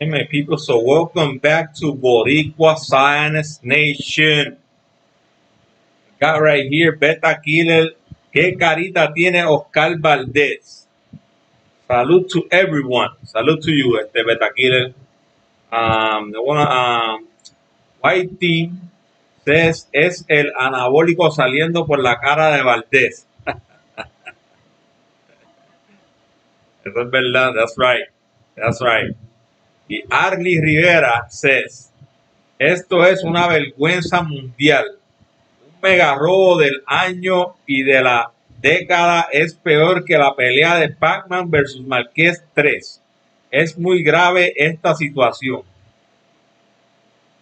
Hey, my people, so welcome back to Boricua Science Nation. Got right here Beta Killer. ¿Qué carita tiene Oscar Valdez? Salute to everyone. Salute to you, Beta Killer. Whitey says es el anabólico saliendo por la cara de Valdez. Eso es verdad. That's right. That's right. Y Arlie Rivera says, esto es una vergüenza mundial. Un mega robo del año y de la década es peor que la pelea de Pac-Man versus Marqués 3. Es muy grave esta situación.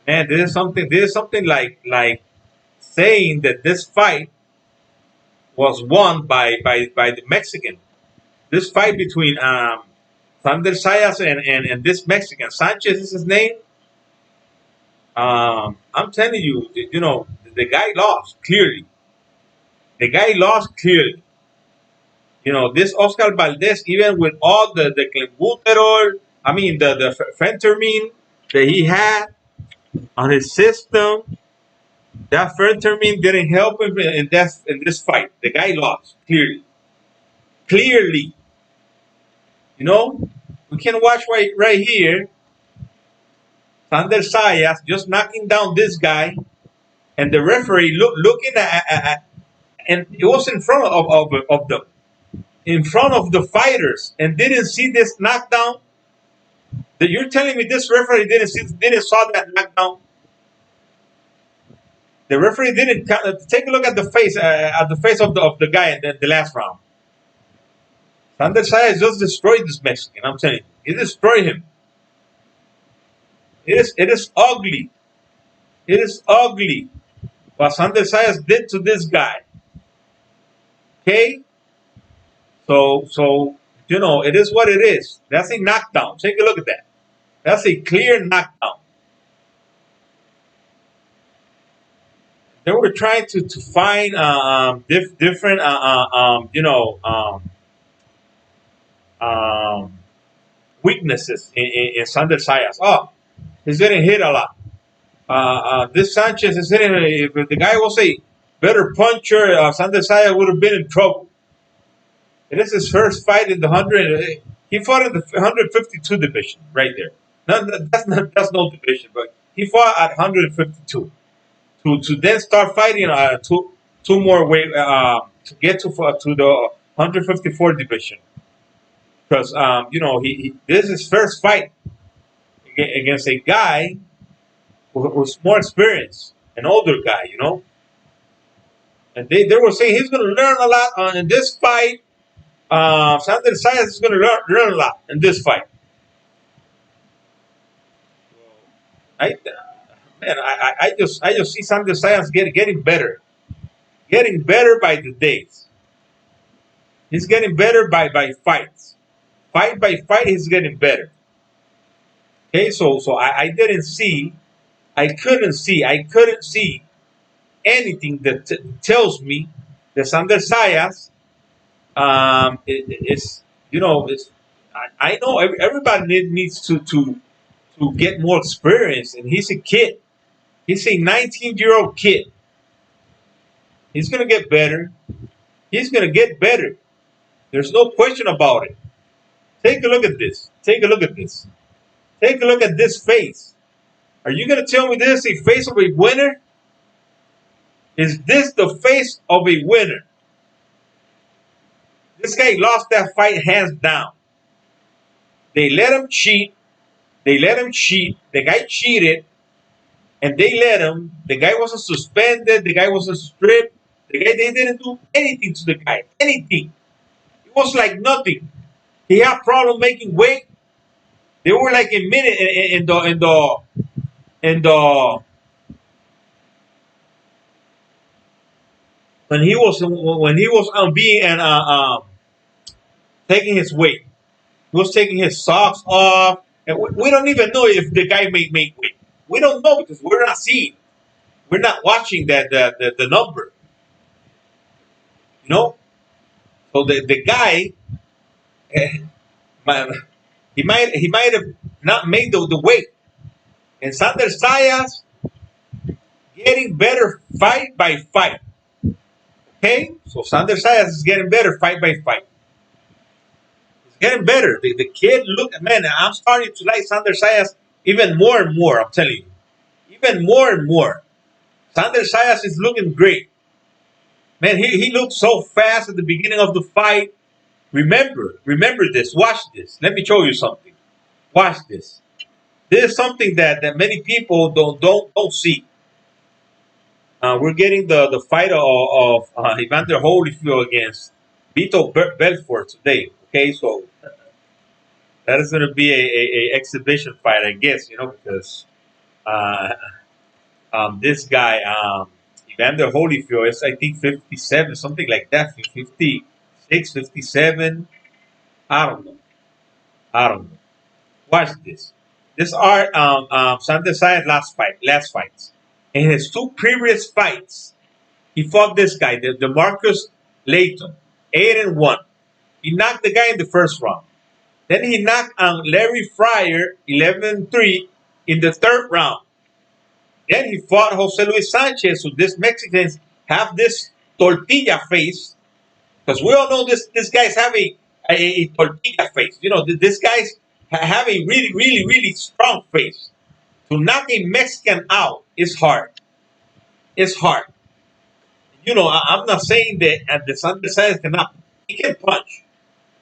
Man, this is something like saying that this fight was won by the Mexican. This fight between Sander Sayas and this Mexican, Sanchez is his name. I'm telling you, you know, the guy lost clearly. The guy lost clearly. You know, this Oscar Valdez, even with all the clenbuterol, I mean the phentermine that he had on his system, that phentermine didn't help him in this fight. The guy lost clearly. Clearly. You know, we can watch right here. Sander Sayas just knocking down this guy, and the referee looking at and it was in front of the fighters, and didn't see this knockdown. That you're telling me this referee didn't saw that knockdown? The referee didn't take a look at the face of the guy in the last round. Sander Sayas just destroyed this Mexican. I'm telling you, he destroyed him. It is ugly. It is ugly what Sander Sayas did to this guy. Okay, so you know, it is what it is. That's a knockdown. Take a look at that. That's a clear knockdown. They were trying to find different weaknesses in Sander Sayas. Oh, he's getting hit a lot. This Sanchez is hitting. If the guy was a better puncher, Sander Sayas would have been in trouble. It is his first fight in the 100. He fought in the 152 division right there. That's no division, but he fought at 152. To then start fighting two more weight to get to the 154 division, because you know this is his first fight against a guy who's more experienced, an older guy, you know. And they were saying he's going to learn a lot in this fight. Sander Sayas is going to learn a lot in this fight. I just see Sander Sayas getting better by the days. He's getting better by fights. Fight by fight, he's getting better. Okay, so I couldn't see anything that tells me that Sander Sayas it's you know it's I know everybody needs to get more experience, and he's a kid. He's a 19-year-old kid. He's gonna get better. He's gonna get better. There's no question about it. Take a look at this. Take a look at this. Take a look at this face. Are you gonna tell me this is a face of a winner? Is this the face of a winner? This guy lost that fight hands down. They let him cheat. They let him cheat. The guy cheated, and they let him. The guy wasn't suspended. The guy wasn't stripped. The guy they didn't do anything to the guy. Anything. It was like nothing. He had problem making weight. They were like a minute in the when he was being and taking his weight. He was taking his socks off, and we don't even know if the guy made make weight. We don't know because we're not seeing. We're not watching that the number. You know. So the guy, man, he might have not made the weight. And Sander Sayas getting better fight by fight. Okay, so Sander Sayas is getting better fight by fight. He's getting better. The kid look, man. I'm starting to like Sander Sayas even more and more. I'm telling you, even more and more. Sander Sayas is looking great. Man, he looked so fast at the beginning of the fight. Remember this. Watch this. Let me show you something. Watch this. This is something that many people don't see. We're getting the fight of Evander Holyfield against Vito Belfort today. Okay, so that is going to be a exhibition fight, I guess. Because uh, this guy Evander Holyfield is I think 57, something like that, 56, 57. I don't know. I don't know. Watch this. This are Sander Sayas' last fights. In his two previous fights, he fought this guy, the Marcus Layton, 8-1. He knocked the guy in the first round. Then he knocked Larry Fryer, 11-3, in the third round. Then he fought Jose Luis Sanchez, who this Mexicans have this tortilla face, because we all know this guy's having a tortilla face. This guy's have a really, really, really strong face. To knock a Mexican out is hard. It's hard. I'm not saying that the Sander Sayas cannot. He can punch,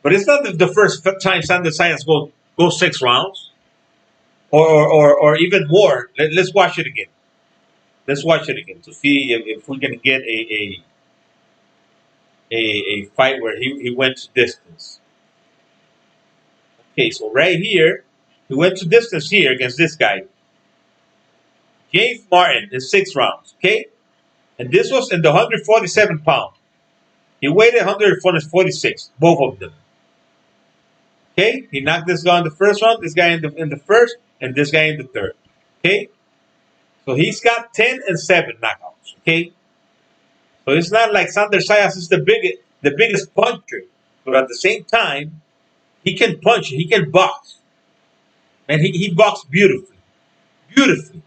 but it's not the first time Sander Sayas go 6 rounds or even more. Let's watch it again. Let's watch it again to see if we can get a fight where he went to distance. Okay, so right here, he went to distance here against this guy. James Martin in 6 rounds, okay? And this was in the 147 pound. He weighed 146, both of them. Okay? He knocked this guy in the first round, this guy in the first, and this guy in the third. Okay? So he's got 10-7 knockouts. Okay? So it's not like Sander Sayas is the biggest puncher. But at the same time, he can punch, he can box. And he boxed beautifully. Beautifully.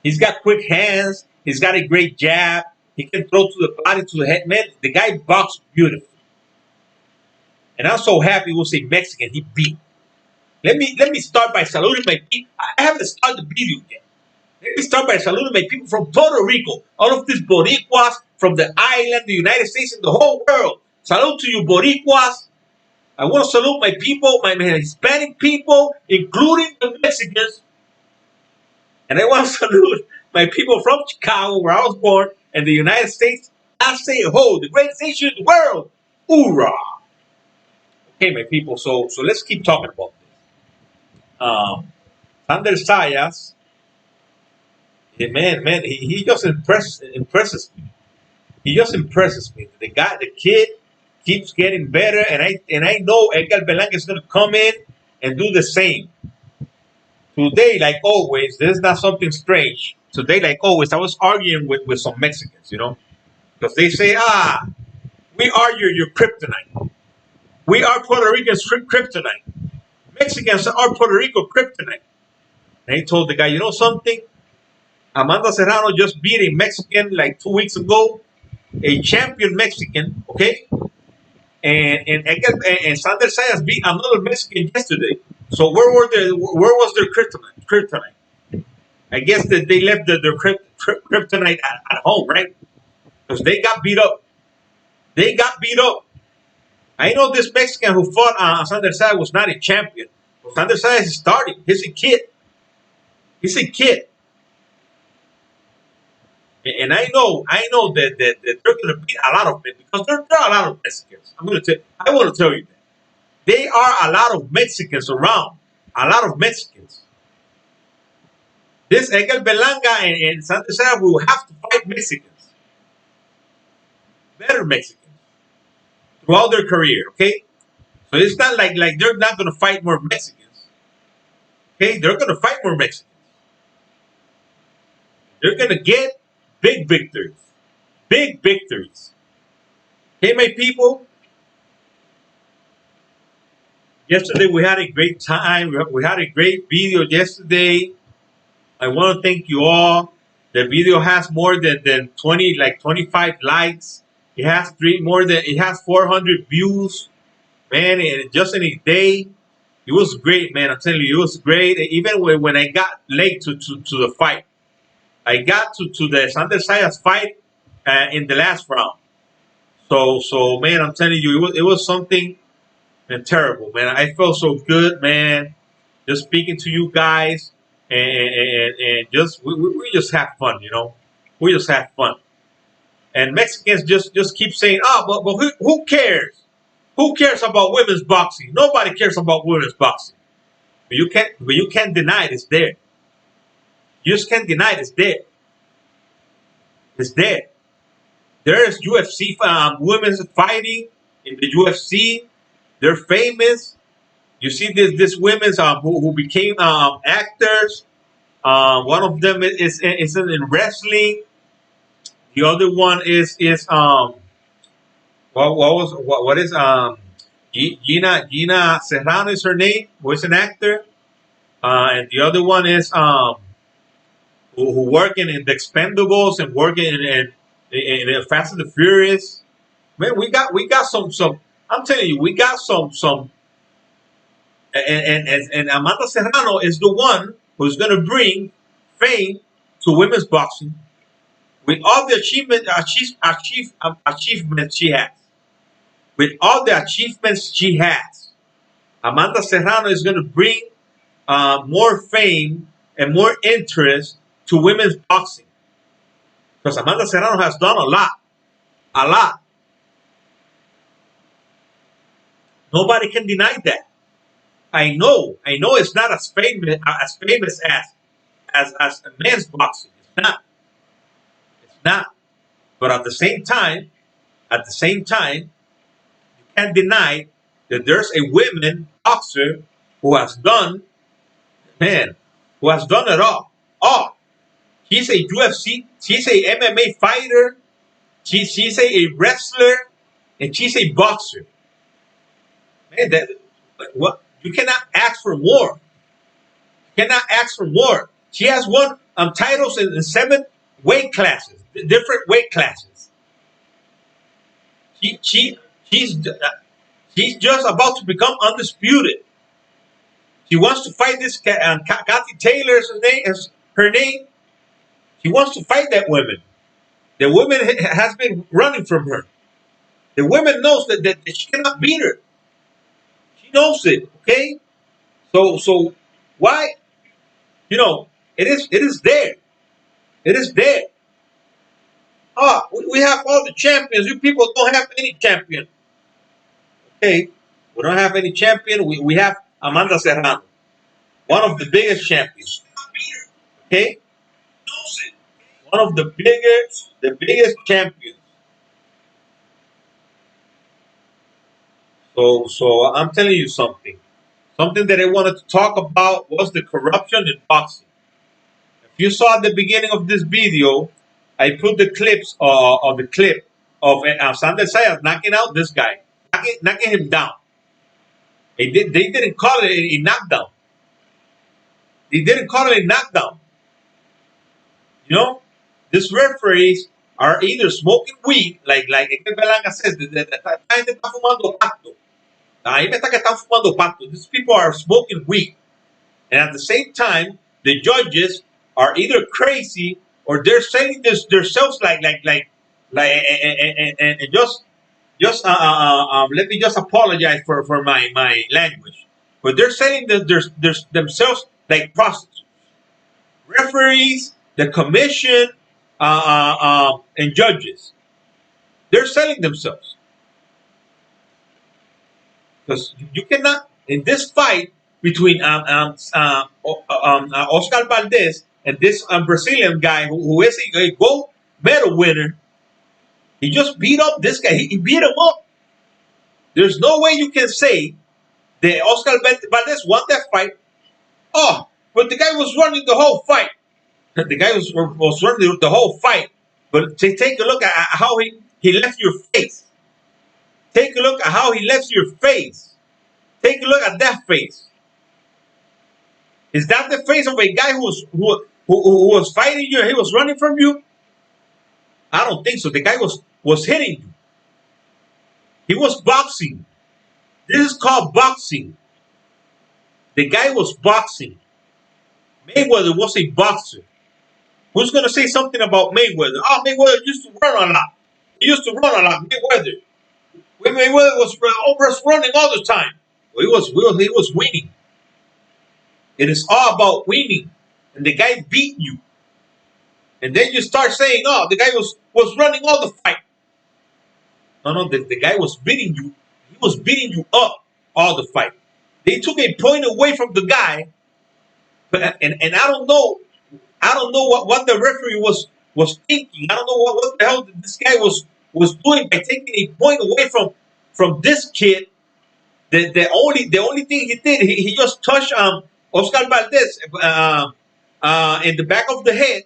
He's got quick hands. He's got a great jab. He can throw to the body, to the head. Man, the guy boxed beautifully. And I'm so happy we'll say Mexican he beat. Let me start by saluting my people. I haven't started the video yet. Let me start by saluting my people from Puerto Rico. All of these Boricuas from the island, the United States, and the whole world. Salute to you, Boricuas. I want to salute my people, my Hispanic people, including the Mexicans. And I want to salute my people from Chicago, where I was born, and the United States. I say, ho, the greatest nation in the world. Hoorah! Okay, my people, so let's keep talking about this. Sander Sayas, man, he just impresses me. He just impresses me. The kid keeps getting better, and I know Edgar Berlanga is going to come in and do the same. Today, like always, this is not something strange. Today, like always, I was arguing with some Mexicans, because they say, we are your kryptonite. We are Puerto Rican's kryptonite. Mexicans are Puerto Rico kryptonite. And he told the guy, you know something? Amanda Serrano just beat a Mexican like 2 weeks ago, a champion Mexican, okay? And Sander Sayas beat another Mexican yesterday. So where was their kryptonite? I guess that they left their kryptonite at home, right? Because they got beat up. They got beat up. I know this Mexican who fought Sander Saya was not a champion. Sander Saya is starting. He's a kid. He's a kid. And I know that they're going to beat a lot of men because there are a lot of Mexicans. I want to tell you that. There are a lot of Mexicans around. A lot of Mexicans. This Edgar Belanga and Santa Sarah will have to fight Mexicans. Better Mexicans. Throughout their career, okay? So it's not like they're not going to fight more Mexicans. Okay? They're going to fight more Mexicans. They're going to get big victories. Big victories. Okay, my people? Yesterday we had a great time. We had a great video yesterday. I want to thank you all. The video has more than 25 likes. It has it has 400 views. Man, and just in a day, it was great, man. I'm telling you, it was great. Even when I got late to the fight, I got to the Sander Sayas fight in the last round. So man, I'm telling you, it was something terrible, man. I felt so good, man. Just speaking to you guys and just we just have fun, you know. We just have fun. And Mexicans just keep saying, oh, but who cares? Who cares about women's boxing? Nobody cares about women's boxing. But you can't deny it, it's there. You just can't deny it, it's there. It's there. There's UFC women's fighting in the UFC. They're famous. You see this women's who became actors. One of them is in wrestling. The other one is what is Gina Serrano is her name, who is an actor. And the other one is who working in the Expendables and working in Fast and the Furious. Man, we got some. I'm telling you, we got some. And Amanda Serrano is the one who's going to bring fame to women's boxing with all the achievements she has. With all the achievements she has, Amanda Serrano is going to bring more fame and more interest to women's boxing. Because Amanda Serrano has done a lot. A lot. Nobody can deny that. I know it's not as famous as men's boxing. It's not. It's not. But at the same time, you can't deny that there's a women boxer who has done, man, who has done it all. All. She's a UFC, she's a MMA fighter, she's a wrestler, and she's a boxer. Man, what you cannot ask for more. You cannot ask for more. She has won titles in 7 weight classes, different weight classes. She's just about to become undisputed. She wants to fight this Kathy Taylor is her name. She wants to fight that woman. The woman has been running from her. The woman knows that she cannot beat her. She knows it. Okay. So why? It is there. It is there. We have all the champions. You people don't have any champion. Okay. We don't have any champion. We have Amanda Serrano, one of the biggest champions. Okay. One of the biggest champions. So I'm telling you something. Something that I wanted to talk about was the corruption in boxing. If you saw at the beginning of this video, I put the clips of the clip of Sander Sayas knocking out this guy, knocking him down. They didn't call it a knockdown. They didn't call it a knockdown. You know, these referees are either smoking weed, like Ekel Belanga says, esta gente está fumando pasto. Ahí me está que están fumando pasto. These people are smoking weed. And at the same time, the judges are either crazy or they're selling themselves and just let me just apologize for my language, but they're selling themselves like prostitutes, referees, the commission, and judges. They're selling themselves because you cannot in this fight between Oscar Valdez and this Brazilian guy who is a gold medal winner. He just beat up this guy. He beat him up. There's no way you can say that Oscar Valdez won that fight. Oh, but the guy was running the whole fight. The guy was running the whole fight. But take a look at how he left your face. Take a look at how he left your face. Take a look at that face. Is that the face of a guy who was fighting you? He was running from you. I don't think so. The guy was hitting you. He was boxing. This is called boxing. The guy was boxing. Mayweather was a boxer. Who's going to say something about Mayweather? Oh, Mayweather used to run a lot. He used to run a lot. Mayweather. Mayweather was running all the time. He was winning. It is all about winning. And the guy beat you. And then you start saying, oh, the guy was running all the fight. No, the guy was beating you. He was beating you up all the fight. They took a point away from the guy. And I don't know what the referee was thinking. I don't know what the hell this guy was doing by taking a point away from this kid. The only thing he did, he just touched Oscar Valdez in the back of the head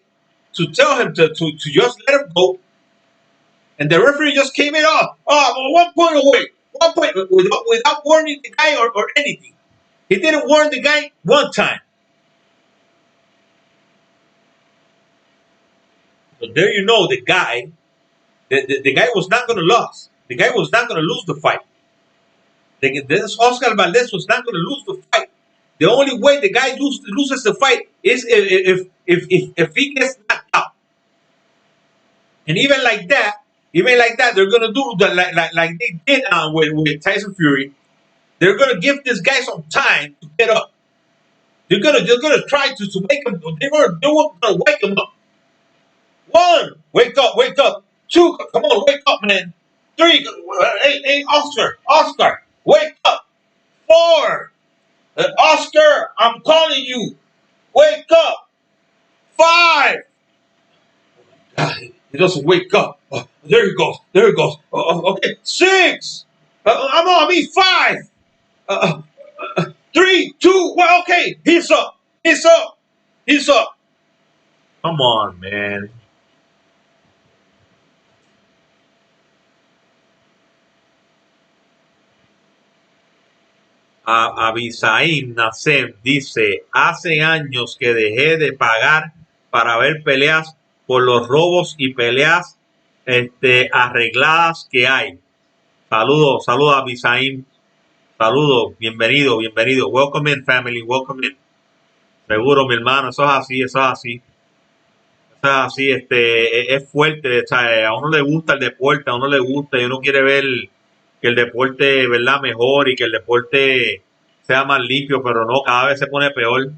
to tell him to just let him go. And the referee just came in off. Oh, 1 point away. 1 point without warning the guy or anything. He didn't warn the guy one time. So there you know the guy was not going to lose. The guy was not going to lose the fight. This Oscar Valdez was not going to lose the fight. The only way the guy loses the fight is if he gets knocked out. And even like that, they're going to do like they did with Tyson Fury. They're going to give this guy some time to get up. They're going to try to make him. They're going to wake him up. 1, wake up. 2, come on, wake up, man. 3, hey, Oscar, wake up. 4, Oscar, I'm calling you. Wake up. 5. He doesn't wake up. Oh, there he goes. Okay. 6. I mean 5. 3, 2. Well, okay. He's up. Come on, man. Abisaim Nasem dice, hace años que dejé de pagar para ver peleas por los robos y peleas arregladas que hay. Saludos Abisaim. Saludos, bienvenido. Welcome in, family, welcome in. Seguro, mi hermano, eso es así. Eso es así, es fuerte, o sea, a uno le gusta el deporte, a uno le gusta y uno quiere ver que el deporte, ¿verdad?, mejor y que el deporte sea más limpio, pero no, cada vez se pone peor.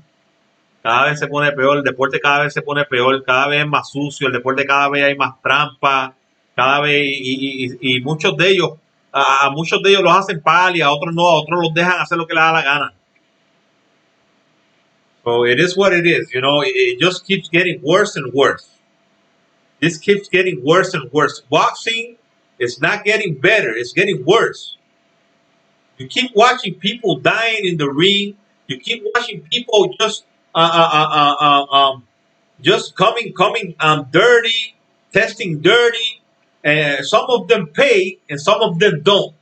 El deporte cada vez se pone peor, cada vez es más sucio, el deporte cada vez hay más trampa, cada vez, y muchos de ellos, a muchos de ellos los hacen pal y a otros no, a otros los dejan hacer lo que les da la gana. So it is what it is, it just keeps getting worse and worse. This keeps getting worse and worse. Boxing is not getting better, it's getting worse. You keep watching people dying in the ring. You keep watching people just coming dirty, testing dirty. And some of them pay, and some of them don't.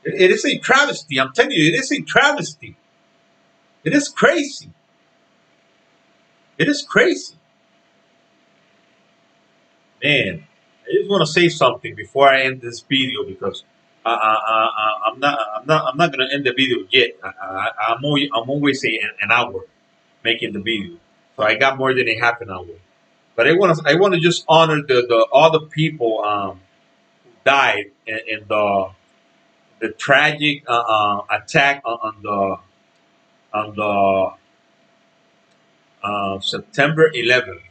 It is a travesty. I'm telling you, it is a travesty. It is crazy. It is crazy. Man, I just want to say something before I end this video because I'm not gonna end the video yet. I'm always an hour making the video. So I got more than a half an hour. But I want to just honor the all the people who died in the tragic attack on the September 11th,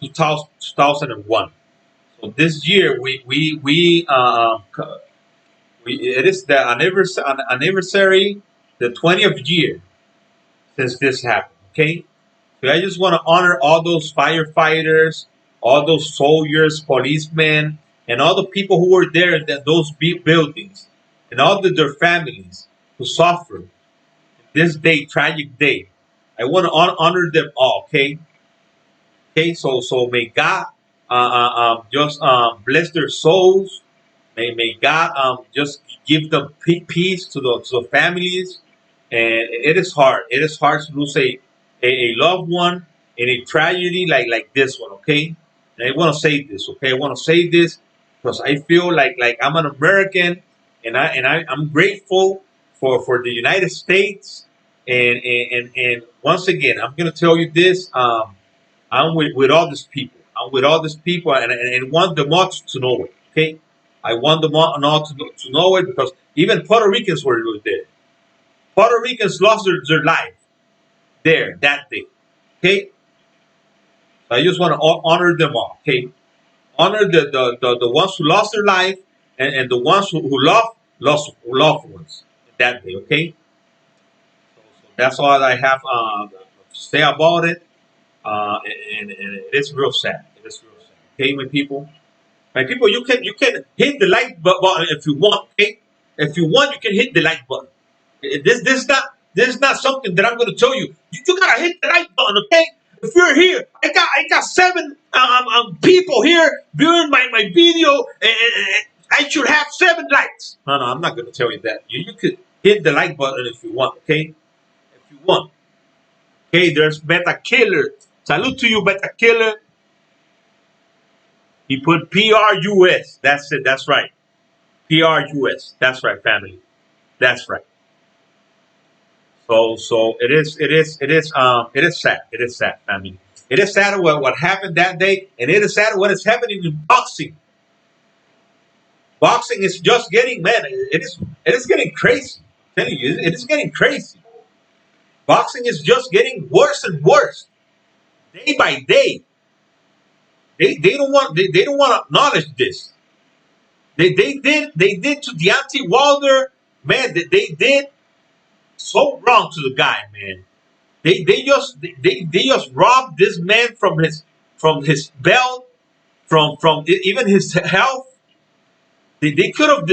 2001. So this year it is the anniversary, the 20th year since this happened. Okay, so I just want to honor all those firefighters, all those soldiers, policemen, and all the people who were there in those buildings, and all their families who suffered this day, tragic day. I want to honor them all. Okay, okay. So may God just bless their souls. May God just give them peace to the families. And it is hard. It is hard to lose a loved one in a tragedy like this one. Okay, and I want to say this. Okay, I want to say this because I feel like I'm an American, and I'm grateful for the United States. And once again, I'm gonna tell you this. I'm with all these people. I'm with all these people, and want them all to know it. Okay, I want them all to know it because even Puerto Ricans were there. Puerto Ricans lost their life there that day. Okay, so I just want to honor them all. Okay, honor the ones who lost their life, and the ones who lost loved ones that day. Okay, so that's all I have to say about it. And it is real sad. It is real sad. Okay, my people, you can hit the like button if you want. Okay, if you want, you can hit the like button. This is not something that I'm going to tell you. You gotta hit the like button, okay? If you're here, I got seven people here viewing my video, and I should have 7 likes. No, I'm not going to tell you that. You could hit the like button if you want, okay? If you want. Okay, there's Beta Killer. Salute to you, Beta Killer. He put PRUS. That's it. That's right. PRUS. That's right, family. That's right. So it is sad. It is sad, family. It is sad what happened that day, and it is sad what is happening in boxing. Boxing is just getting, man. It is getting crazy. I'm telling you, it is getting crazy. Boxing is just getting worse and worse day by day. They don't want to acknowledge this. They did to Deontay Wilder, man. They did so wrong to the guy, man. They just robbed this man from his belt, from even his health. They could have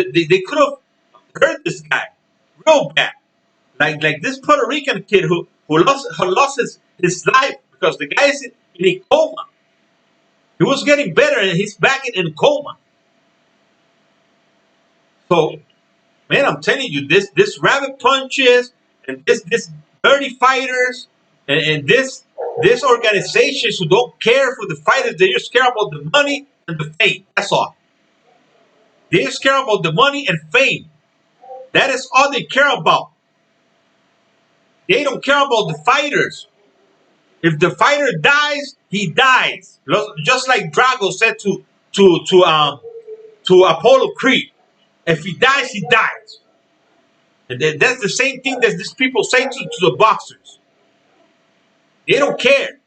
hurt this guy real bad, like this Puerto Rican kid who lost his life because the guy is in a coma. He was getting better and he's back in coma. So, man, I'm telling you, this rabbit punches and this dirty fighters, and this organizations who don't care for the fighters, they just care about the money and the fame. That's all. They just care about the money and fame. That is all they care about. They don't care about the fighters. If the fighter dies, he dies. Just like Drago said to Apollo Creed. If he dies, he dies. And that's the same thing that these people say to the boxers. They don't care.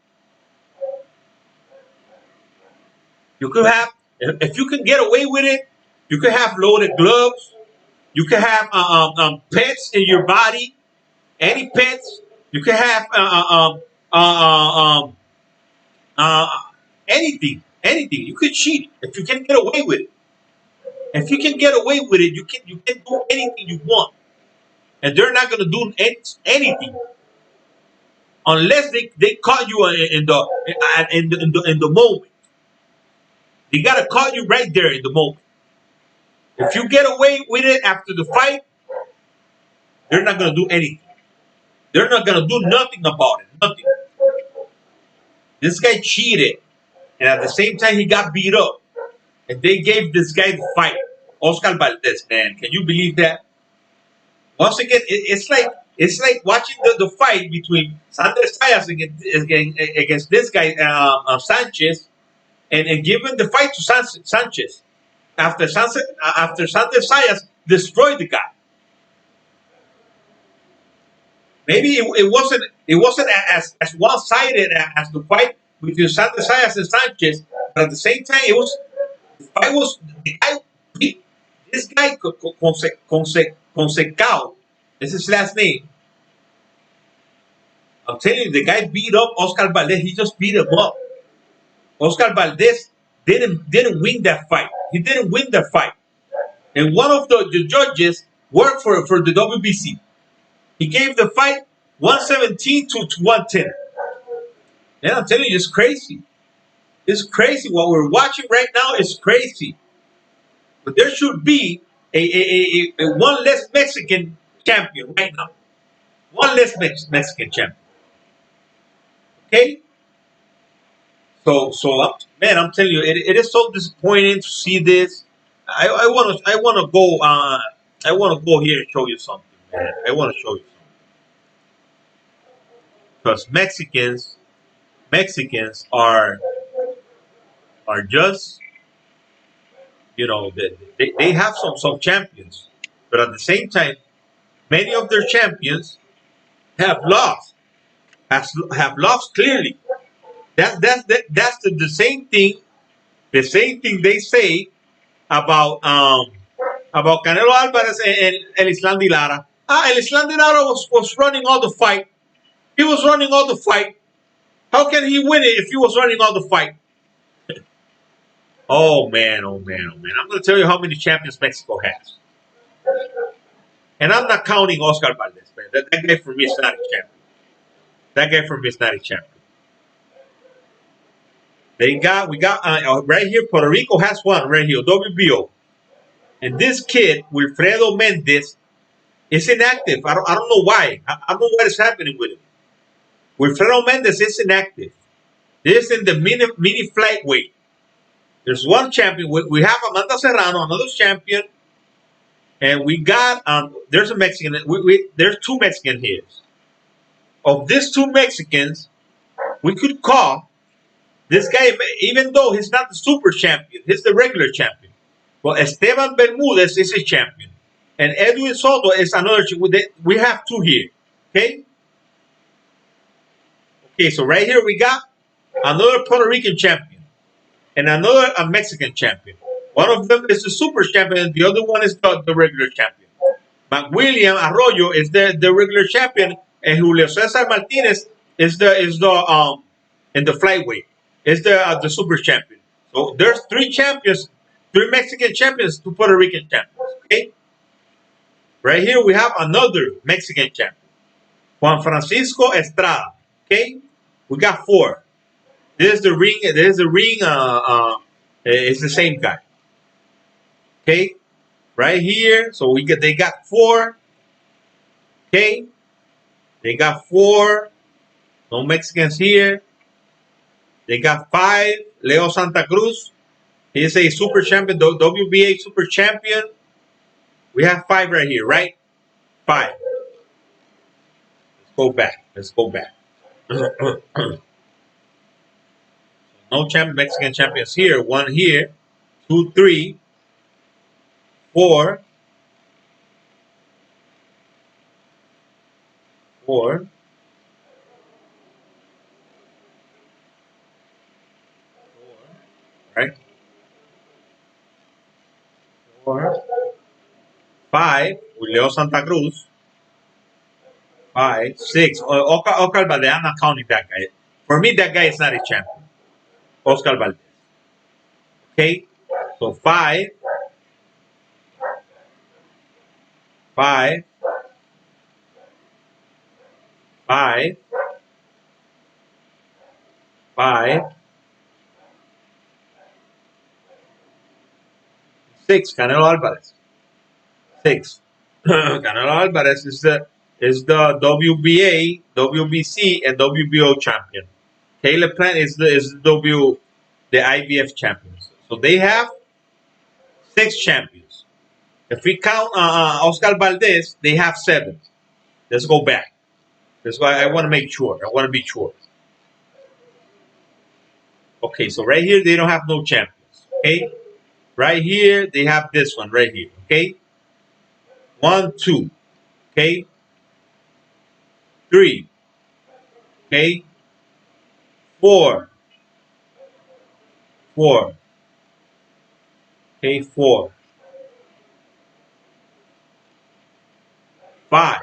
You could have, if you can get away with it, you could have loaded gloves. You could have pets in your body. Any pets. You could have uh, anything. Anything. You could cheat if you can get away with it. If you can get away with it, you can do anything you want, and they're not gonna do anything unless they caught you in the moment. They gotta caught you right there in the moment. If you get away with it after the fight, they're not gonna do anything. They're not gonna do nothing about it. Nothing. This guy cheated, and at the same time he got beat up, and they gave this guy the fight. Oscar Valdez, man, can you believe that? Once again, it's like watching the fight between Sanders Sayas against this guy Sanchez, and giving the fight to Sanchez after Sanders Sayas destroyed the guy. Maybe it wasn't as one sided as the fight between Sanders Sayas and Sanchez, but at the same time the fight was the guy beat this guy Consecao. This is his last name. I'm telling you, the guy beat up Oscar Valdez. He just beat him up. Oscar Valdez didn't win that fight. He didn't win that fight. And one of the judges worked for the WBC. He gave the fight 117 to 110. And I'm telling you, it's crazy. It's crazy. What we're watching right now is crazy. But there should be a one less Mexican champion right now. One less Mexican champion. Okay? So man, I'm telling you, it is so disappointing to see this. I want to go here and show you something, man. I want to show you something because Mexicans are just, they have some champions, but at the same time, many of their champions have lost, have lost clearly. That's the same thing. The same thing they say about Canelo Alvarez and El Islam de Lara. El Islam de Lara was running all the fight. He was running all the fight. How can he win it if he was running all the fight? Oh man, oh man, oh man. I'm going to tell you how many champions Mexico has. And I'm not counting Oscar Valdez, man. That guy for me is not a champion. That guy for me is not a champion. We got right here, Puerto Rico has one right here, WBO. And this kid, Wilfredo Mendez, is inactive. I don't know why. I don't know what is happening with him. Wilfredo Mendez is inactive. This is in the mini flight weight. There's one champion. We have Amanda Serrano, another champion. And we got, there's a Mexican. There's two Mexican here. Of these two Mexicans, we could call this guy, even though he's not the super champion, he's the regular champion. Well, Esteban Bermudez is a champion. And Edwin Soto is another champion. We have two here. Okay? Okay, so right here we got another Puerto Rican champion and another Mexican champion. One of them is the super champion, and the other one is the regular champion. McWilliam Arroyo is the regular champion, and Julio Cesar Martinez is the in the flyweight. Is the super champion. So there's three champions, three Mexican champions, two Puerto Rican champions. Okay. Right here we have another Mexican champion, Juan Francisco Estrada. Okay, we got four. There's the ring. There's the ring. It's the same guy. Okay, right here. So they got four. Okay, they got four. No Mexicans here. They got five. Leo Santa Cruz. He is a super champion, WBA super champion. We have five right here, right? Five. Let's go back. Let's go back. No Mexican champions here. One here. 2, 3, 4. 4. Right? 4. 5 with Leo Santa Cruz. 5, 6. Oscar Valdez. I'm not counting that guy. For me, that guy is not a champion. Oscar Valdez. Okay? So 5. 5. 5. 5. 6. Canelo Alvarez. 6. Canelo Alvarez is the WBA, WBC, and WBO champion. Caleb Plant is the IBF champions. So they have 6 champions. If we count Oscar Valdez, they have 7. Let's go back. That's why I want to make sure. I want to be sure. Okay, so right here they don't have no champions. Okay, right here they have this one right here. Okay, 1, 2. Okay, 3. Okay, 4. 4. Okay, 4. 5.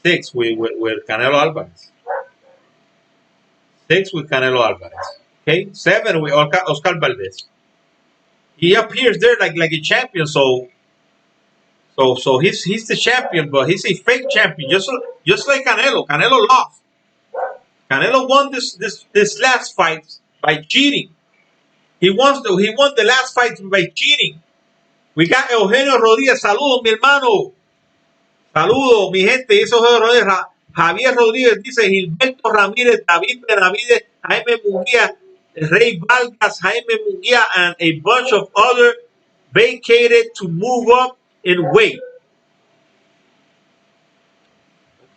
6 with Canelo Alvarez. 6 with Canelo Alvarez. Okay, 7 with Oscar Valdez. He appears there like a champion, so he's the champion, but he's a fake champion, just like Canelo. Canelo lost. Canelo won this last fight by cheating. He won the last fight by cheating. We got Eugenio Rodríguez. Saludos, mi hermano. Saludos, mi gente. Eso es Rodríguez. Javier Rodríguez dice Gilberto Ramírez, David Benavides, Jaime Munguía, Rey Vargas, Jaime Munguía, and a bunch of other vacated to move up in weight.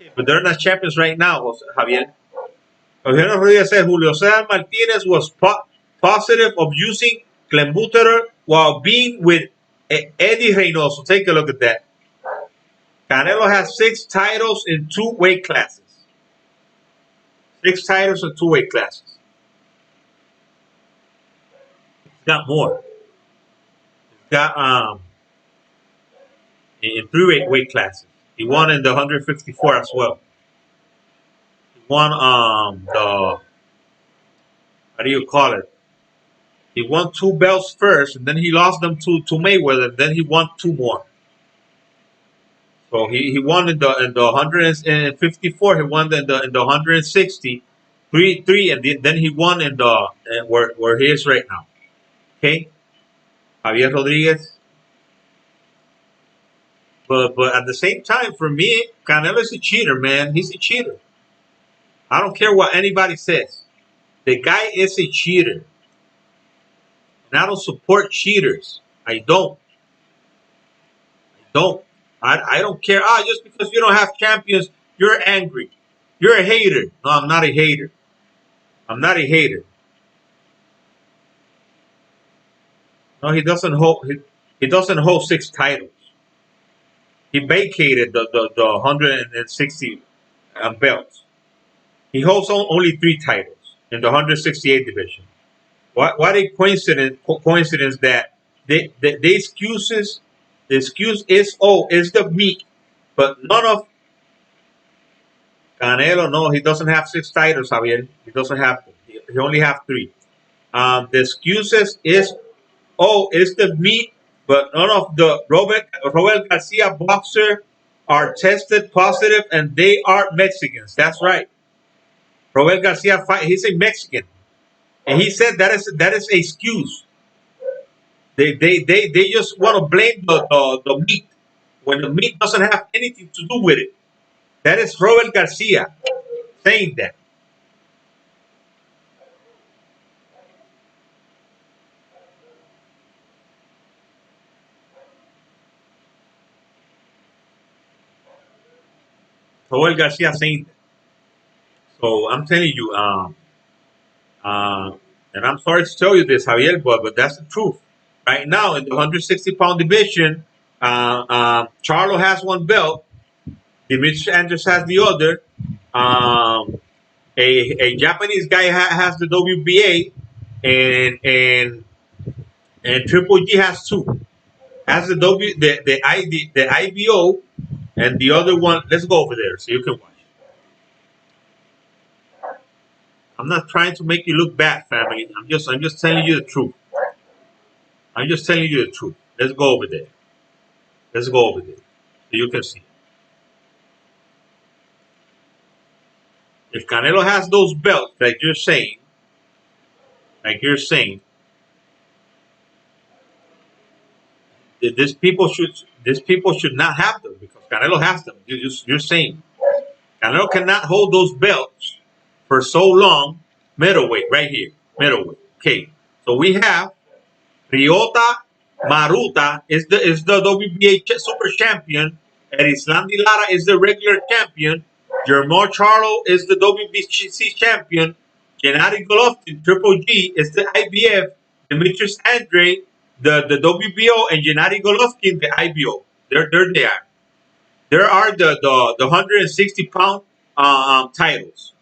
Okay, but they're not champions right now, Javier. Eugenio Rodríguez said Julio Cesar Martinez was positive of using clenbuterol while being with Eddie Reynoso. Take a look at that. Canelo has 6 titles in 2 weight classes. 6 titles in 2 weight classes. He's got more. He's got in 3 weight classes. He won in the 154 as well. He won the, how do you call it? He won 2 belts first, and then he lost them to Mayweather, and then he won 2 more. So he won in the 154. He won in the 160, 3, and then he won in the where he is right now. Okay, Javier Rodríguez. But at the same time, for me, Canelo is a cheater, man. He's a cheater. I don't care what anybody says. The guy is a cheater. And I don't support cheaters. I don't. I don't care. Just because you don't have champions, you're angry. You're a hater. No, I'm not a hater. I'm not a hater. No, he doesn't hold. He doesn't hold 6 titles. He vacated the 160 belts. He holds only 3 titles in the 168 division. What a coincidence that the excuses. The excuse is, it's the meat, but none of Canelo. No, he doesn't have 6 titles, Javier. He doesn't have them. He only have 3. The excuses is, it's the meat, but none of the Robert Garcia boxer are tested positive, and they are Mexicans. That's right. Robert Garcia he's a Mexican, and he said that is an excuse. They just want to blame the meat when the meat doesn't have anything to do with it. That is Robert Garcia saying that. Robert Garcia saying that. So I'm telling you, and I'm sorry to tell you this, Javier, but that's the truth. Right now, in the 160-pound division, Charlo has 1 belt. Demetrius Andrews has the other. A Japanese guy has the WBA, and Triple G has 2. Has the IBO, and the other one. Let's go over there so you can watch. I'm not trying to make you look bad, family. I'm just telling you the truth. I'm just telling you the truth. Let's go over there. Let's go over there so you can see. If Canelo has those belts, like you're saying, these people should not have them because Canelo has them. You're saying Canelo cannot hold those belts for so long. Middleweight, right here, middleweight. Okay, So we have Ryota Maruta is the WBA super champion. Erislandy Lara is the regular champion. Jermall Charlo is the WBC champion. Gennady Golovkin, Triple G, is the IBF. Demetrius Andre, the WBO, and Gennady Golovkin, the IBO. There they are. There are the 160-pound titles.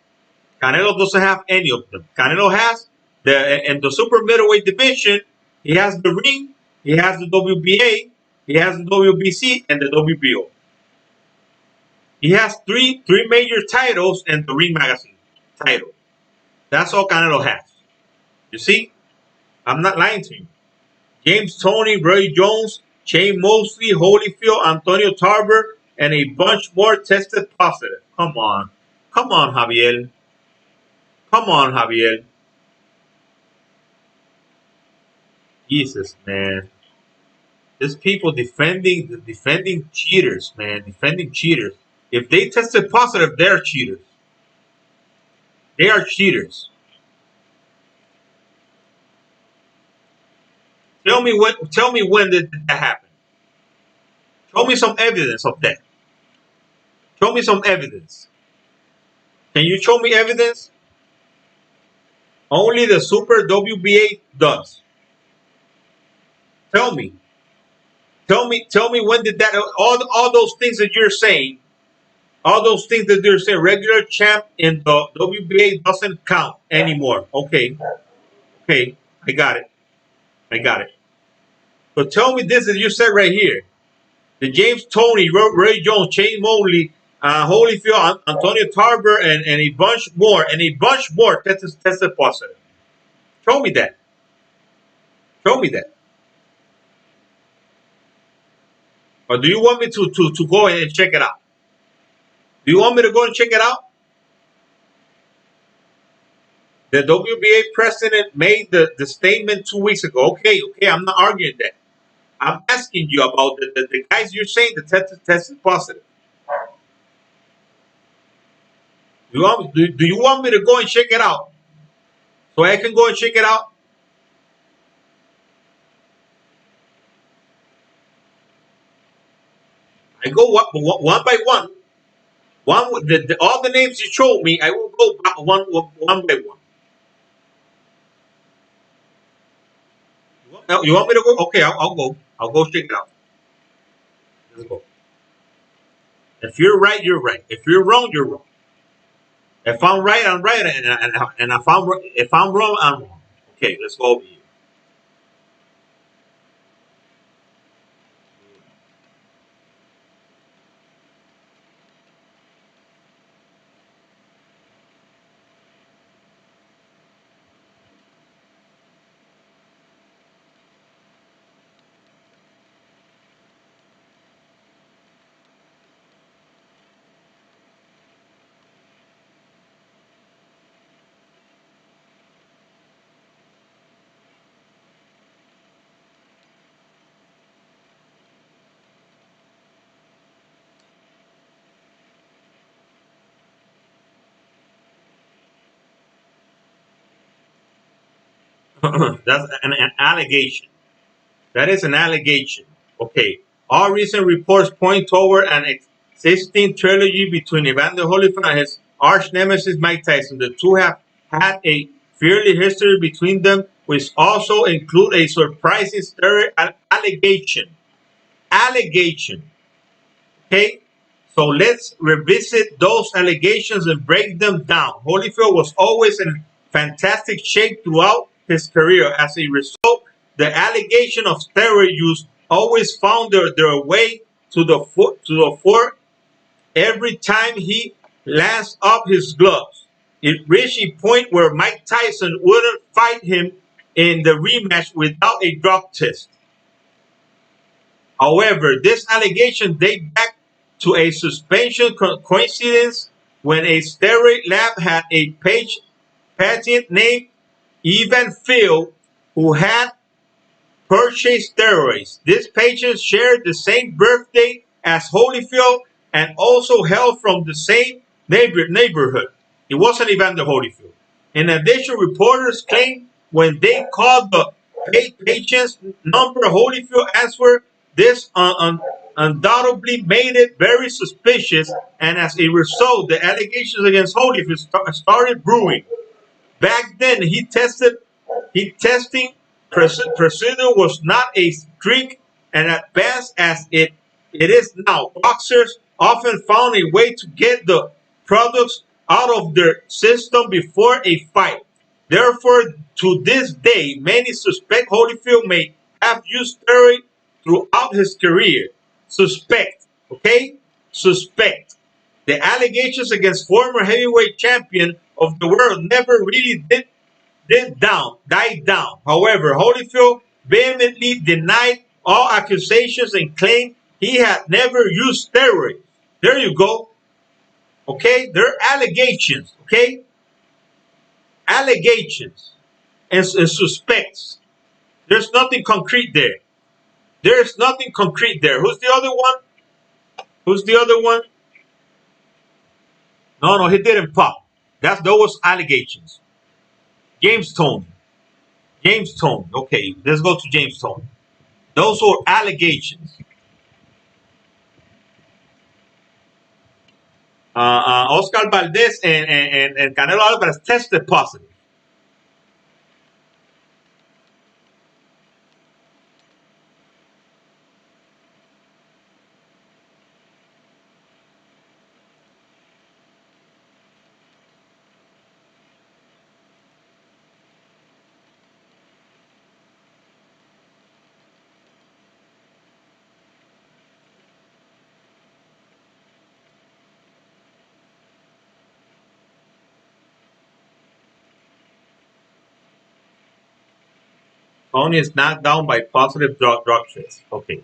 Canelo doesn't have any of them. Canelo has in the super middleweight division. He has the ring. He has the WBA. He has the WBC and the WBO. He has three major titles and the Ring Magazine title. That's all Canelo has. You see, I'm not lying to you. James Toney, Roy Jones, Shane Mosley, Holyfield, Antonio Tarver, and a bunch more tested positive. Come on, Javier. Come on, Javier. Jesus, man. These people defending cheaters, man. Defending cheaters. If they tested positive, they're cheaters. They are cheaters. Tell me when did that happen? Show me some evidence of that. Show me some evidence. Can you show me evidence? Only the Super WBA does. Tell me. Tell me when did that all those things that you're saying, all those things that you're saying, regular champ in the WBA doesn't count anymore. Okay. Okay. I got it. But tell me this that you said right here. The James Toney, Ray Jones, Shane Mosley, Holyfield, Antonio Tarver, and a bunch more, tested positive. Show me that. Show me that. Or do you want me to go and check it out? Do you want me to go and check it out? The WBA president made the statement 2 weeks ago. Okay, I'm not arguing that. I'm asking you about the guys you're saying that tested positive. Do you want me to go and check it out? So I can go and check it out? I go one by one. All the names you showed me, I will go one by one. You want me to go? Okay, I'll go. I'll go check it out. Let's go. If you're right, you're right. If you're wrong, you're wrong. If I'm right, I'm right, and if I'm wrong, I'm wrong. Okay, let's go over here. That's an allegation. That is an allegation. Okay. All recent reports point toward an existing trilogy between Evander Holyfield and his arch nemesis Mike Tyson. The two have had a fiery history between them, which also include a surprising allegation. Allegation. Okay? So let's revisit those allegations and break them down. Holyfield was always in fantastic shape throughout his career. As a result, the allegation of steroid use always found their way to the fore every time he lanced up his gloves. It reached a point where Mike Tyson wouldn't fight him in the rematch without a drug test. However, this allegation dates back to a suspension coincidence when a steroid lab had a patient named Evan Field who had purchased steroids. This patient shared the same birthday as Holyfield and also hailed from the same neighborhood. It wasn't Evander Holyfield. In addition, reporters claimed when they called the patient's number, Holyfield answered. This undoubtedly made it very suspicious, and as a result, the allegations against Holyfield started brewing. Back then, testing procedure was not as strict and advanced as it is now. Boxers often found a way to get the products out of their system before a fight. Therefore, to this day, many suspect Holyfield may have used steroids throughout his career. Suspect, okay? Suspect. The allegations against former heavyweight champion of the world never really died down. However, Holyfield vehemently denied all accusations and claimed he had never used steroids. There you go. Okay, there are allegations. Okay, allegations and suspects. There's nothing concrete there. There's nothing concrete there. Who's the other one? Who's the other one? No, he didn't pop. Those allegations. James Toney. James Toney. Okay, let's go to James Toney. Those were allegations. Oscar Valdez and Canelo Alvarez tested positive. Toney is knocked down by positive drug tests. Okay.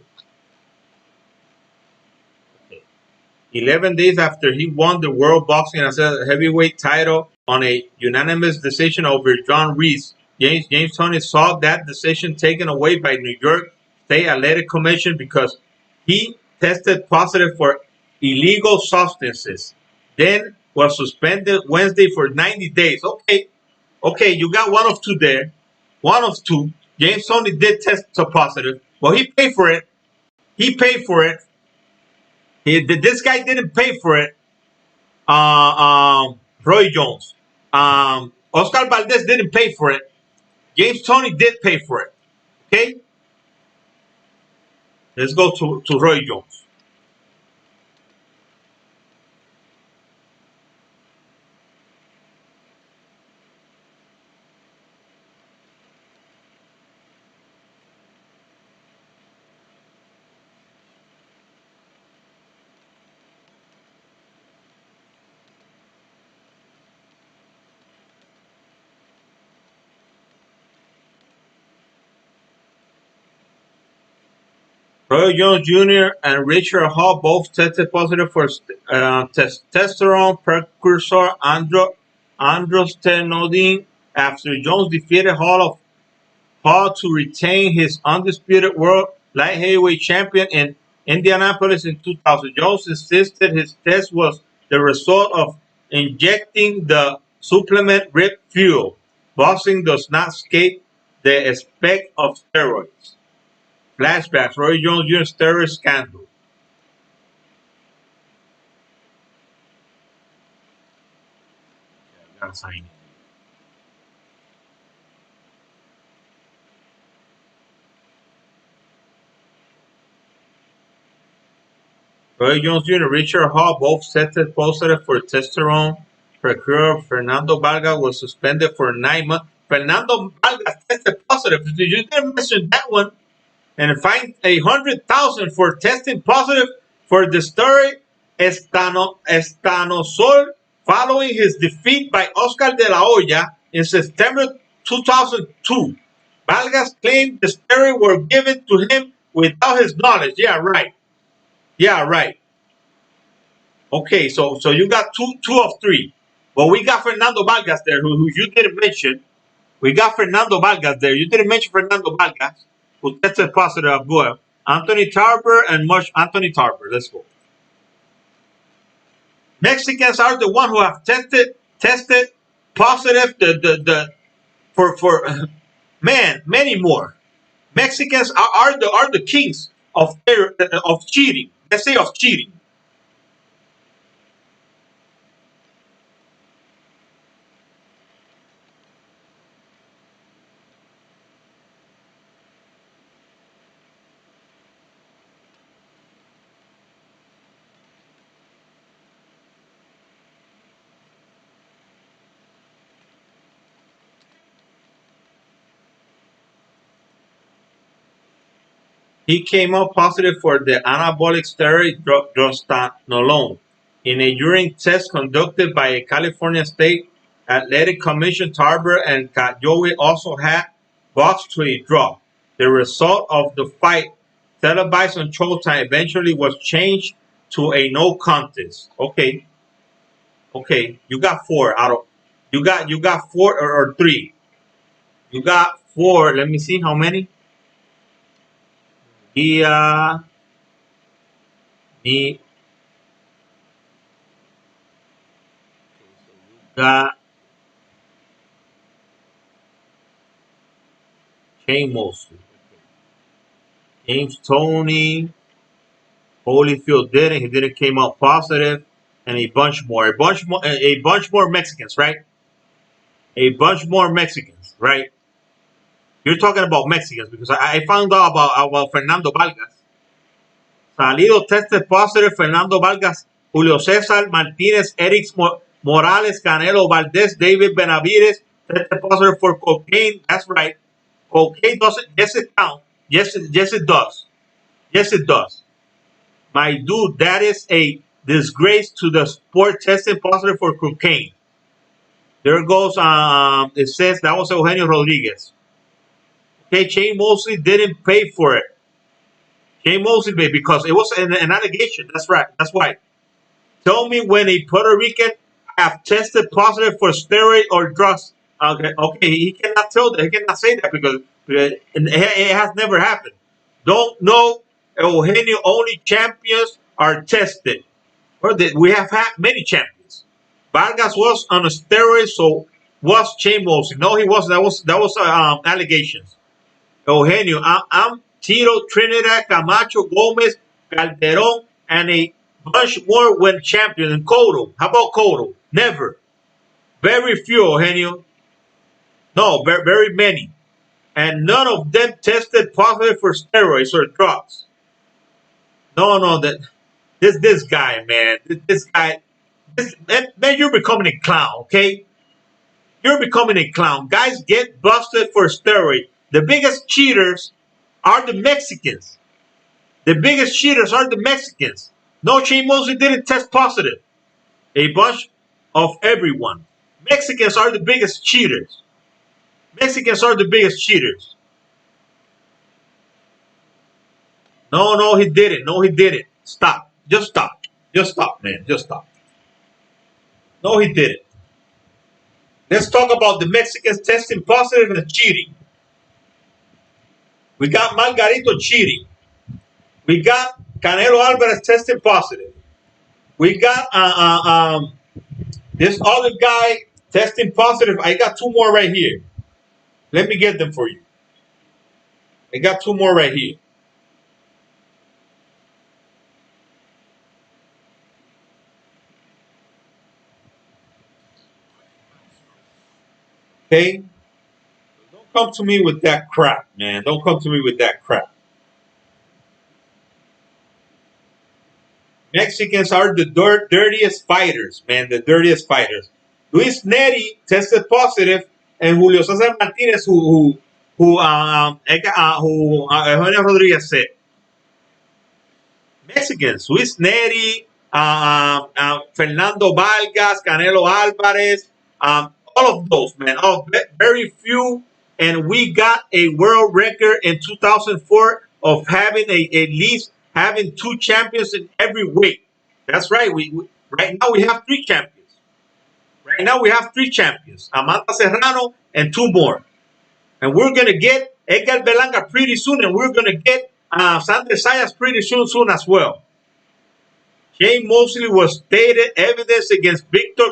11 days after he won the World Boxing Heavyweight title on a unanimous decision over John Reese, James Toney saw that decision taken away by New York State Athletic Commission because he tested positive for illegal substances. Then was suspended Wednesday for 90 days. Okay, you got one of two there. One of two. James Toney did test positive. Well, he paid for it. He paid for it. This guy didn't pay for it. Roy Jones. Oscar Valdez didn't pay for it. James Toney did pay for it. Okay? Let's go to Roy Jones. Roy Jones Jr. and Richard Hall both tested positive for testosterone precursor androstenedione after Jones defeated Hall to retain his undisputed world light heavyweight champion in Indianapolis in 2000. Jones insisted his test was the result of injecting the supplement Rip Fuel. Boxing does not escape the effect of steroids. Flashbacks: Roy Jones Jr. steroid scandal. Roy Jones Jr. and Richard Hall both tested positive for testosterone precursor. Fernando Vargas was suspended for 9 months. Fernando Vargas tested positive. You didn't mention that one. And fined $100,000 for testing positive for the steroid estanosol following his defeat by Oscar de la Hoya in September 2002. Vargas claimed the steroids were given to him without his knowledge. Yeah, right. Okay, so you got two of three. Well, we got Fernando Vargas there, who you didn't mention. We got Fernando Vargas there. You didn't mention Fernando Vargas, who tested positive as well. Anthony Tarver and Anthony Tarver. Let's go. Mexicans are the one who have tested positive for man, many more. Mexicans are the kings of cheating. Let's say of cheating. He came up positive for the anabolic steroid drug drostanolone in a urine test conducted by a California State Athletic Commission. Tarver and Cayoe also had boxed to a draw. The result of the fight, televised on Showtime, eventually was changed to a no contest. Okay, okay, you got four out of you got four or three. You got four. Let me see how many. He he got Shane Mosley, James Tony, Holyfield didn't. He didn't came out positive, and a bunch more Mexicans, right? A bunch more Mexicans, right? You're talking about Mexicans because I found out about Fernando Vargas. Salido tested positive. Fernando Vargas, Julio Cesar Martinez, Eric Morales, Canelo Valdez, David Benavides tested positive for cocaine. That's right. Cocaine doesn't. Yes, it counts. Yes, it does. Yes, it does. My dude, that is a disgrace to the sport testing positive for cocaine. There goes, it says that was Eugenio Rodriguez. Okay, Shane Mosley didn't pay for it. Shane Mosley paid because it was an allegation. That's right. That's why. Tell me when a Puerto Rican have tested positive for steroid or drugs. Okay, okay, he cannot tell that. He cannot say that because it has never happened. Don't know, Eugenio. Only champions are tested. Well, we have had many champions. Vargas was on a steroid, so was Shane Mosley. No, he wasn't. That was allegations. Eugenio, I'm Tito, Trinidad, Camacho, Gomez, Calderon, and a bunch more went champion. And Cotto, how about Cotto? Never. Very few, Eugenio. No, very many. And none of them tested positive for steroids or drugs. No, no, this guy, man, this guy, man, you're becoming a clown, okay? You're becoming a clown. Guys get busted for steroid. The biggest cheaters are the Mexicans. The biggest cheaters are the Mexicans. No, Shane Mosley didn't test positive. A bunch of everyone. Mexicans are the biggest cheaters. Mexicans are the biggest cheaters. No, no, he didn't. No, he didn't. Stop. Just stop. Just stop, man. Just stop. No, he didn't. Let's talk about the Mexicans testing positive and cheating. We got Margarito cheating. We got Canelo Alvarez testing positive. We got this other guy testing positive. I got two more right here. Let me get them for you. I got two more right here. Okay? Don't come to me with that crap, man. Don't come to me with that crap. Mexicans are the dirtiest fighters, man. The dirtiest fighters. Luis Neri tested positive, and Julio Cesar Martinez, Eugenio Rodriguez said. Mexicans, Luis Neri, Fernando Vargas, Canelo Alvarez, all of those, man. Oh, very few. And we got a world record in 2004 of having at least having two champions in every weight. That's right. We right now we have three champions. Right now we have three champions: Amanda Serrano and two more. And we're gonna get Edgar Berlanga pretty soon, and we're gonna get Sanders Sayas pretty soon as well. Shane Mosley was stated evidence against Victor.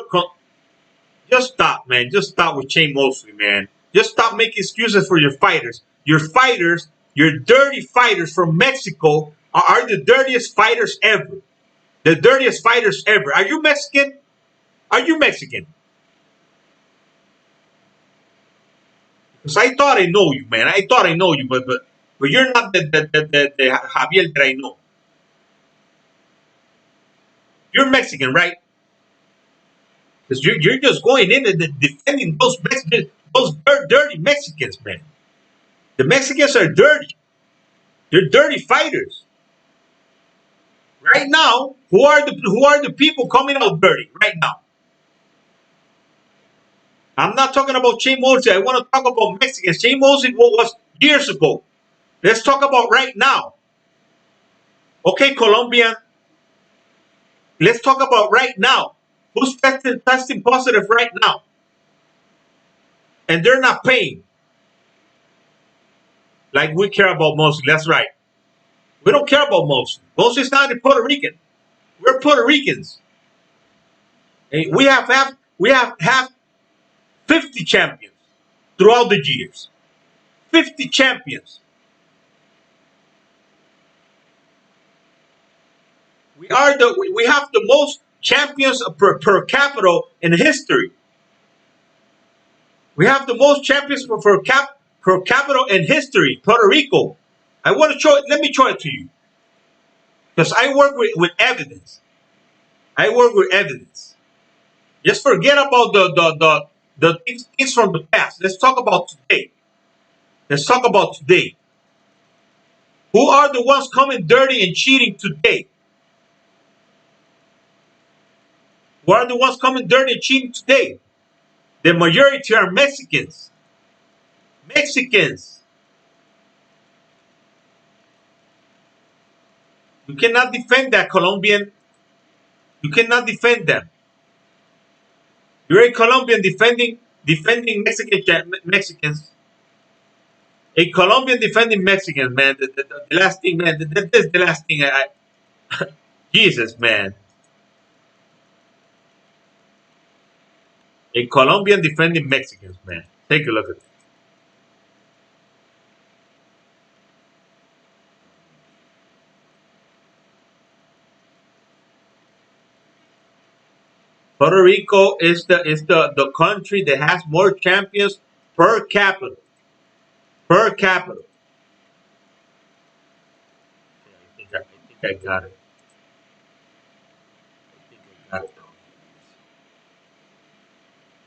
Just stop, man. Just stop with Shane Mosley, man. Just stop making excuses for your fighters. Your fighters, your dirty fighters from Mexico are the dirtiest fighters ever. The dirtiest fighters ever. Are you Mexican? Are you Mexican? Because I thought I know you, man. I thought I know you, but you're not the Javier that I know. You're Mexican, right? Because you're just going in and defending those Mexicans, those dirty Mexicans, man. The Mexicans are dirty. They're dirty fighters. Right now, who are the people coming out dirty right now? I'm not talking about Shane Mosley. I want to talk about Mexicans. Shane Mosley was years ago. Let's talk about right now. Okay, Colombian. Let's talk about right now. Who's testing positive right now? And they're not paying. Like we care about Mosley. That's right. We don't care about Mosley. Mosley's not a Puerto Rican. We're Puerto Ricans. And we have 50 champions throughout the years. 50 champions. We have the most champions per capita in history. We have the most champions per capita in history. Puerto Rico. I want to show it. Let me show it to you. Because I work with evidence. I work with evidence. Just forget about the things from the past. Let's talk about today. Let's talk about today. Who are the ones coming dirty and cheating today? Who are the ones coming dirty and cheating today? The majority are Mexicans. Mexicans. You cannot defend that, Colombian. You cannot defend them. You're a Colombian defending Mexicans. A Colombian defending Mexicans, man. The last thing, man. This is the last thing. Jesus, man. A Colombian defending Mexicans, man. Take a look at it. Puerto Rico is the country that has more champions per capita. Per capita. I think I got it. I think I got it.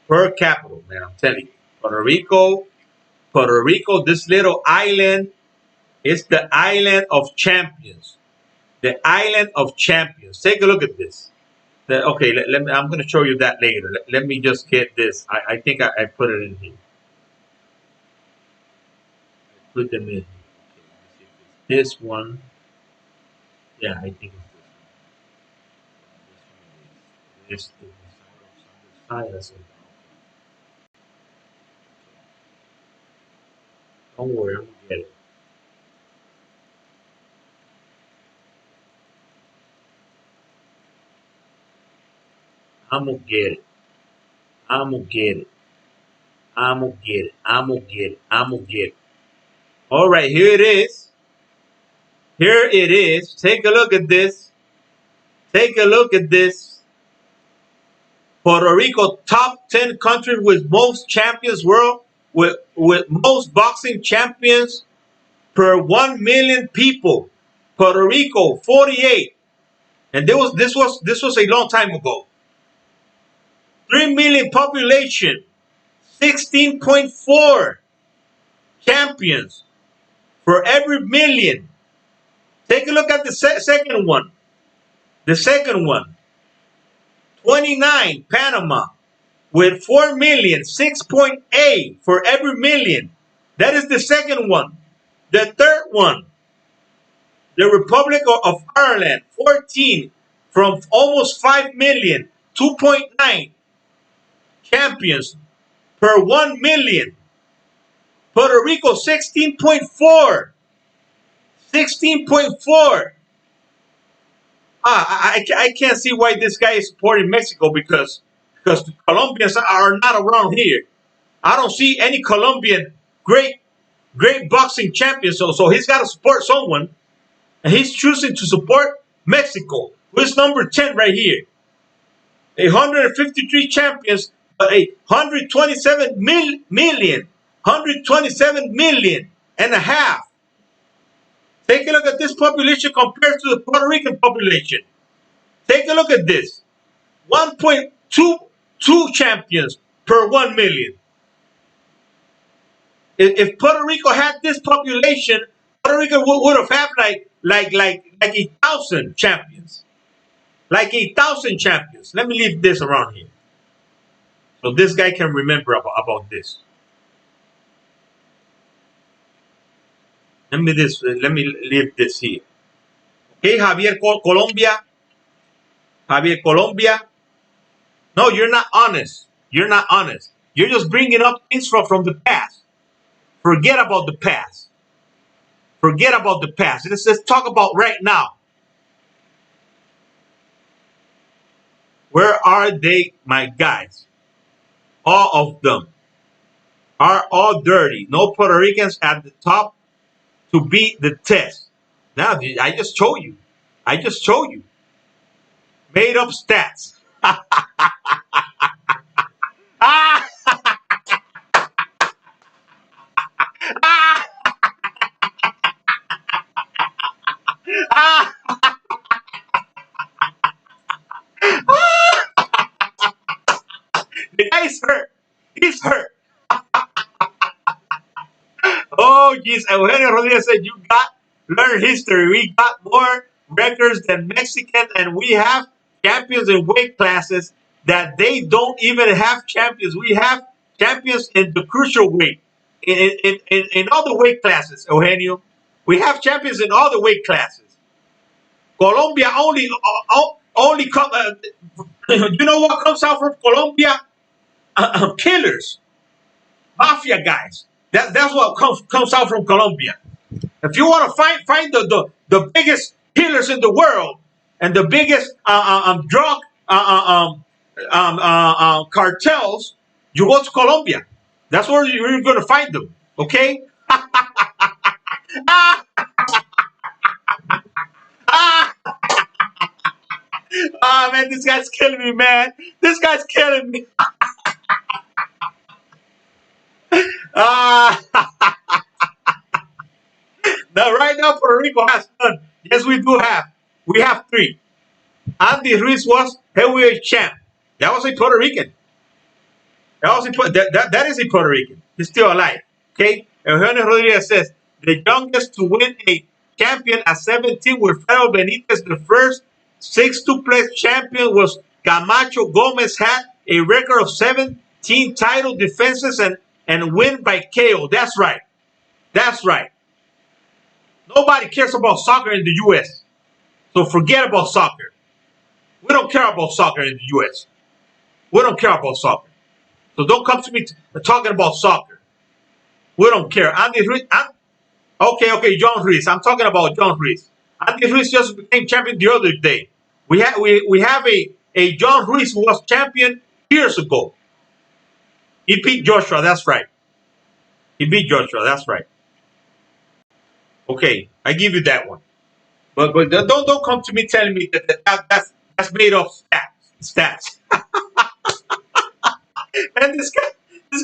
Per capita, man. I'm telling you. Puerto Rico, this little island is the island of champions. The island of champions. Take a look at this. Okay, let me, I'm going to show you that later. Let me just get this. I think I put it in here. Put them in. Okay, this one. Yeah, I think it's this one. It's the Don't worry, I'm gonna get it. I'm gonna get it. I'm gonna get it. I'm gonna get it. I'm gonna get it. I'm gonna get it. All right, here it is. Here it is. Take a look at this. Take a look at this. Puerto Rico, top 10 country with most champions world, with most boxing champions per 1 million people. Puerto Rico, 48. And this was a long time ago. 3 million population, 16.4 champions for every million. Take a look at the second one. The second one, 29, Panama, with 4 million, 6.8 for every million. That is the second one. The third one, the Republic of Ireland, 14, from almost 5 million, 2.9 champions per 1 million. Puerto Rico, 16.4. 16.4. I can't see why this guy is supporting Mexico because the Colombians are not around here. I don't see any Colombian great boxing champion. So he's got to support someone, and he's choosing to support Mexico, who is number 10 right here. 153 champions, but 127 million and a half. Take a look at this population compared to the Puerto Rican population. Take a look at this. 1.22 champions per 1 million. If Puerto Rico had this population, Puerto Rico would have had like 1,000 champions. Like 1,000 champions. Let me leave this around here, so this guy can remember about this. Let me leave this here. Okay, Javier Colombia. Javier Colombia. No, you're not honest. You're not honest. You're just bringing up things from the past. Forget about the past. Forget about the past. Let's talk about right now. Where are they, my guys? All of them are all dirty. No Puerto Ricans at the top to beat the test. Now, I just showed you. I just showed you. Made up stats. Ah! Ah! Ah! The guy's hurt. He's hurt. Oh, geez. Eugenio Rodriguez said, you got learn history. We got more records than Mexicans, and we have champions in weight classes that they don't even have champions. We have champions in the crucial weight, in all the weight classes, Eugenio. We have champions in all the weight classes. Colombia only come. You know what comes out from Colombia? Killers, mafia guys. That's what comes out from Colombia. If you want to find the biggest killers in the world and the biggest drug cartels, you go to Colombia. That's where you're going to find them. Okay. Ah! Ah! Ah, man, this guy's killing me, man. This guy's killing me. Ah. Now, right now, Puerto Rico has none. Yes, we do have. We have 3. Andy Ruiz was heavyweight champ. That was a Puerto Rican. That is a Puerto Rican. He's still alive. Okay. Eugenio Rodriguez says the youngest to win a champion at 17 with Fero Benitez. The first 6-2 champion was Camacho Gomez. Had a record of 17 title defenses and win by KO. That's right. That's right. Nobody cares about soccer in the U.S. So forget about soccer. We don't care about soccer in the U.S. We don't care about soccer. So don't come to me talking about soccer. We don't care. Andy Ruiz. Okay, John Ruiz. I'm talking about John Ruiz. Andy Ruiz just became champion the other day. We have a John Ruiz who was champion years ago. He beat Joshua. That's right. He beat Joshua. That's right. Okay, I give you that one. But don't come to me telling me that's made up stats. And this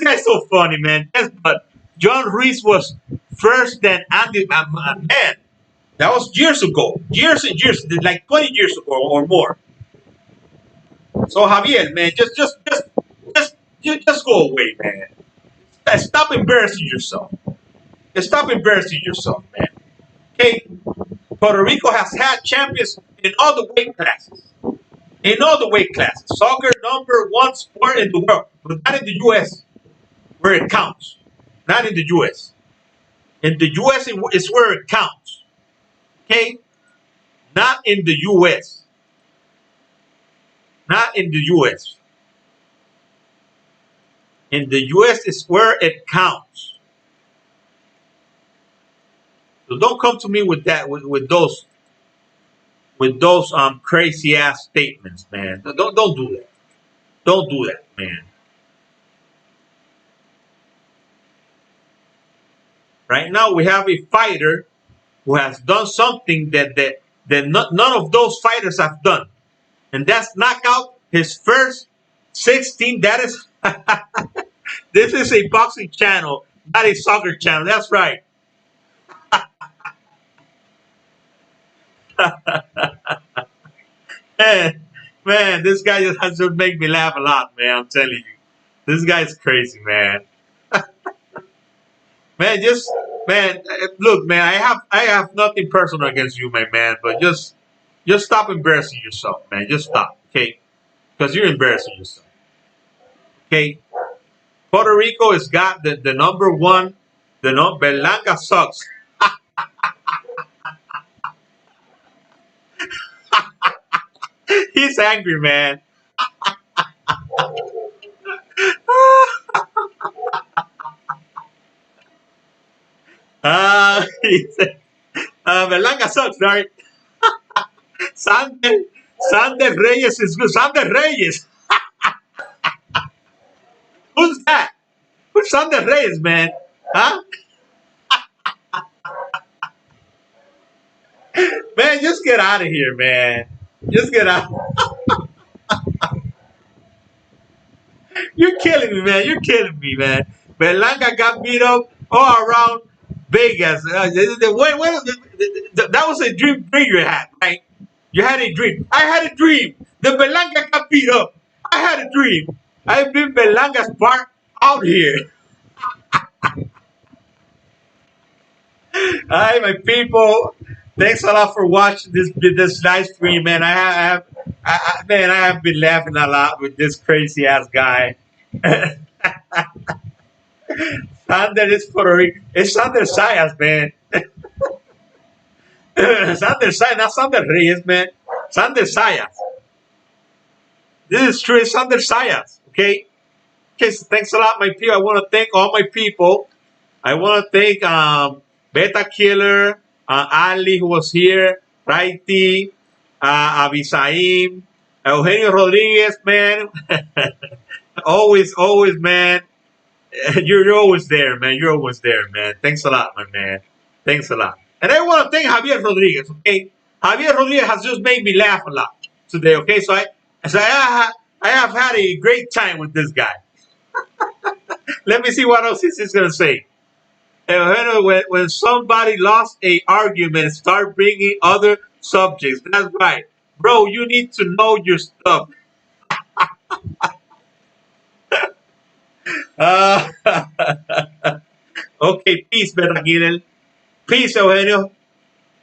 guy's so funny, man. Yes, but John Ruiz was first than Andy. Man, that was years ago, years and years, like 20 years ago or more. So Javier, man, just go away, man. Stop embarrassing yourself. Stop embarrassing yourself, man. Okay, Puerto Rico has had champions in all the weight classes. In all the weight classes. Soccer #1 sport in the world, but not in the U.S. where it counts. Not in the U.S. In the U.S. it's where it counts. Okay? Not in the U.S. Not in the U.S. In the U.S. is where it counts. So don't come to me with that, with those crazy ass statements, man. Don't do that. Don't do that, man. Right now, we have a fighter who has done something that none of those fighters have done, and that's knock out his first 16. That is, this is a boxing channel, not a soccer channel. That's right. Man, man, this guy just has to make me laugh a lot, man. I'm telling you, this guy's crazy, man. Man, just man, look, man. I have nothing personal against you, my man, but just stop embarrassing yourself, man. Just stop, okay? Because you're embarrassing yourself, okay? Puerto Rico has got the number one. The no Berlanga sucks. He's angry, man. He said, Berlanga sucks, right? Sander, Sander Reyes is good. Sander Reyes. Who's that? Who's Sander Reyes, man? Huh? Man, just get out of here, man. Just get out. You're killing me, man. You're killing me, man. Berlanga got beat up all around Vegas. That was a dream you had, right? You had a dream. I had a dream. The Berlanga got beat up. I had a dream. I've been Berlanga's part out here. Hi, my people. Thanks a lot for watching this live stream, man. I have been laughing a lot with this crazy ass guy. Sander is Puerto Rico. It's Sander Sayas, man. Sander Sayas, not Sander Reyes, man. Sander Sayas. This is true. It's Sander Sayas. Okay. Okay. So thanks a lot, my people. I want to thank all my people. I want to thank Beta Killer, Ali, who was here, Raiti, Abisaim, Eugenio Rodriguez, man. always, man. You're always there, man. You're always there, man. Thanks a lot, my man. Thanks a lot. And I want to thank Javier Rodriguez, okay? Javier Rodriguez has just made me laugh a lot today, okay? So I have had a great time with this guy. Let me see what else he's going to say. When somebody lost a argument, start bringing other subjects. That's right. Bro, you need to know your stuff. Uh, okay, peace, Beto Aguirre. Peace, Eugenio.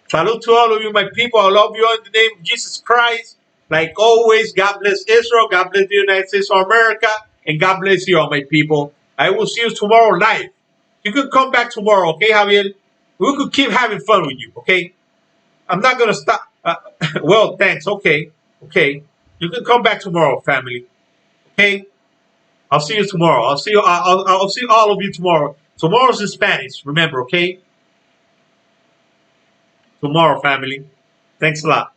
Salute to all of you, my people. I love you all in the name of Jesus Christ. Like always, God bless Israel. God bless the United States of America. And God bless you all, my people. I will see you tomorrow live. You could come back tomorrow, okay, Javier? We could keep having fun with you, okay? I'm not going to stop. Well, thanks. Okay. Okay. You can come back tomorrow, family. Okay? I'll see you tomorrow. I'll see you. I'll see all of you tomorrow. Tomorrow's in Spanish. Remember, okay? Tomorrow, family. Thanks a lot.